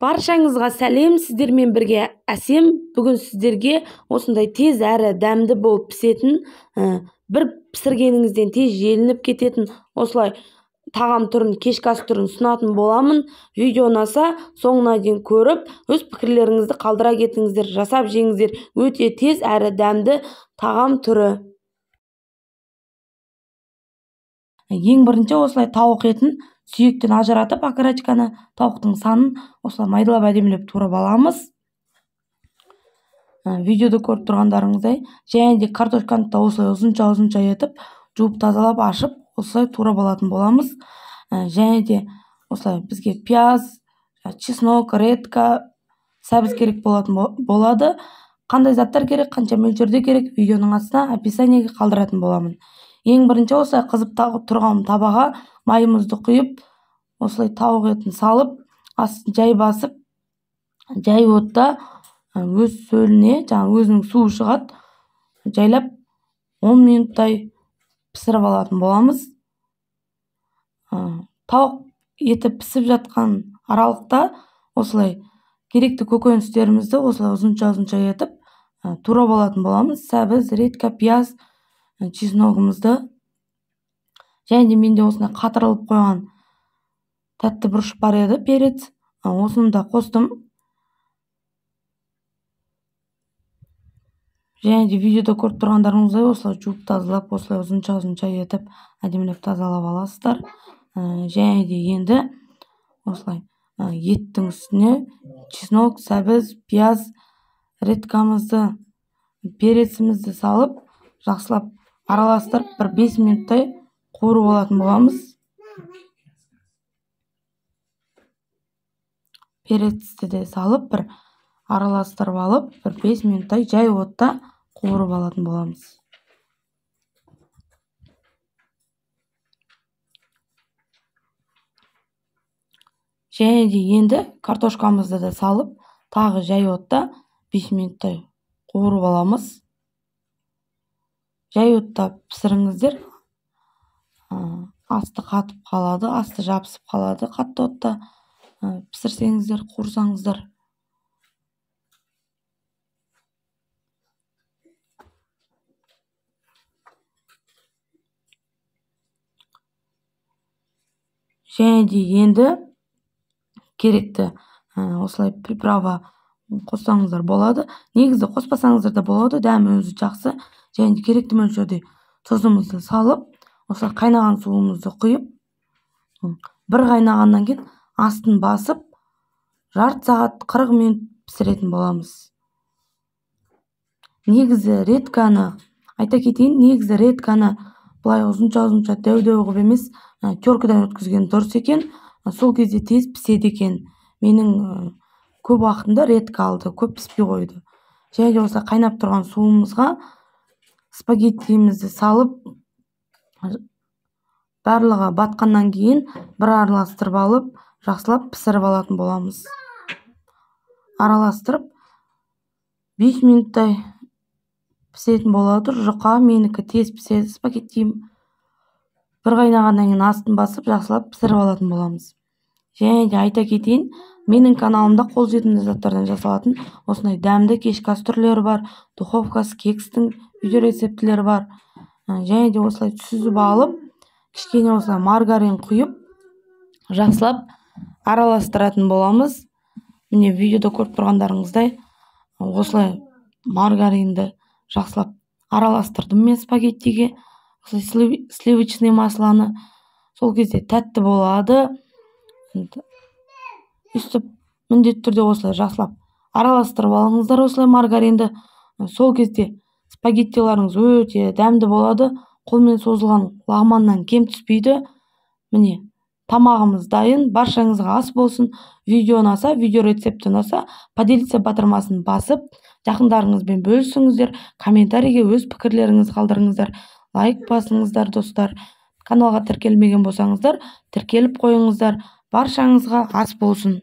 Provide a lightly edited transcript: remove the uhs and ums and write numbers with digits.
Баршаңызға сәлем, сіздермен бірге әсем. Бүгін сіздерге осындай тез әрі дәмді болып пісетін, бір пісіргеніңізден тез желініп кететін осылай тағам түрін, кешкі ас түрін ұсынатын боламын. Видео ұнаса, соңына дейін көріп, өз пікірлеріңізді қалдыра кетіңіздер, жасап жеңіздер. Өте тез әрі дәмді тағам түрі. Ең бірінші осылай тауық етін сүйектен ажыратып, окорочканы, тауықтың санын осылай майдалап әдемілеп турап аламыз. Видеода көріп тұрғандарыңыздай, және де картошканы да осылай ұзынша етіп, жуып тазалап ашып, осылай турап алатын боламыз. Және де осылай бізге пияз, чеснок, редька, сәбіз керек болады. Қандай заттар керек, қанша мөлшерде керек, видеоның астына описаниеге қалдыратын боламын. Ең бірінші осылай қызып тұрған табаға майымызды құйып, осылай тауық етін салып, астын жай басып, жай отта өз сөліне, өзінің суы шығады, жайлап 10 минуттай пісіріп алатын боламыз. Тауық еті пісіп жатқан аралықта осылай керекті көкөністерімізді осылай ұзынша етіп турап алатын боламыз. Сәбіз, редька, пияз, чесногымызды. Және де менде осындай қатырылып қойған тәтті бұрыш бар еді, перец. Осыны да қостым. Және де видеода көріп тұрғандарыңыздай осылай жуып тазалап, осылай ұзынша етіп әдемілеп тазалап аласыздар. Және де енді осылай еттің үстіне чеснок, сәбіз, пияз, редькамызды, перецімізді салып, жақсылап араластырып, бір 5 минуттай қуырып алатын боламыз. Перецті де салып, бір араластырып алып, бір 5 минуттай жай отта қуырып алатын боламыз. Және де енді картошкамызды да салып, тағы жай отта 5 минуттай қуырып аламыз. Жай отта пісіріңіздер. Асты қатып қалады, асты жабысып қалады. Қатты отта пісірсеңіздер, қуырсаңыздар. Және де енді керекті осылай приправа қоссаңыздар болады. Негізі қоспасаңыздар да болады, дәмі өзі жақсы. Және де керекті мөлшерде тұзымызды салып, осылай қайнаған суымызды құйып, бір қайнағаннан кейін астын басып, жарты сағат 40 минут пісіретін боламыз. Негізі редьканы, айта кетейін, негізі редьканы бұлай ұзынша дәу қылып емес, теркадан өткізген дұрыс екен. Сол кезде тез піседі екен. Менің көп уақытымда редька алды, көп піспей қойды. Және де осылай қайнап тұрған суымызға спагеттиімізді салып, барлығы батқаннан кейін бір араластырып алып, жақсылап пісіріп алатын боламыз. Араластырып 5 минуттай пісетін болады. Жұқа, менікі тез піседі спагеттиім. Бір қайнағаннан кейін астын басып, жақсылап пісіріп алатын боламыз. Және де айта кетейін, менің каналымда қолжетімді заттардан жасалатын осындай дәмді кешкі ас түрлері бар, духовкасы, кекстің видео рецептілері бар. Және де осылай сүзіп алып, кішкене осылай маргарин құйып, жақсылап араластыратын боламыз. Міне видеода көріп тұрғандарыңыздай, осылай маргаринді жақсылап араластырдым мен спагеттиге. Осылай сливочный масланы. Сол кезде тәтті болады. Үстіп міндетті түрде осылай жақсылап араластырып алыңыздар осылай маргаринді. Сол кезде спагеттиларыңыз өте дәмді болады. Қолмен созылған лағманнан кем түспейді. Міне, тамағымыз дайын. Баршаңызға ас болсын. Видео ұнаса, видео рецепті ұнаса, поделиться батырмасын басып, жақындарыңызбен бөлісіңіздер. Комментарийге өз пікірлеріңізді қалдырыңыздар. Лайк басыңыздар, достар. Каналға тіркелмеген болсаңыздар, тіркеліп қойыңыздар. Баршаңызға ас болсын.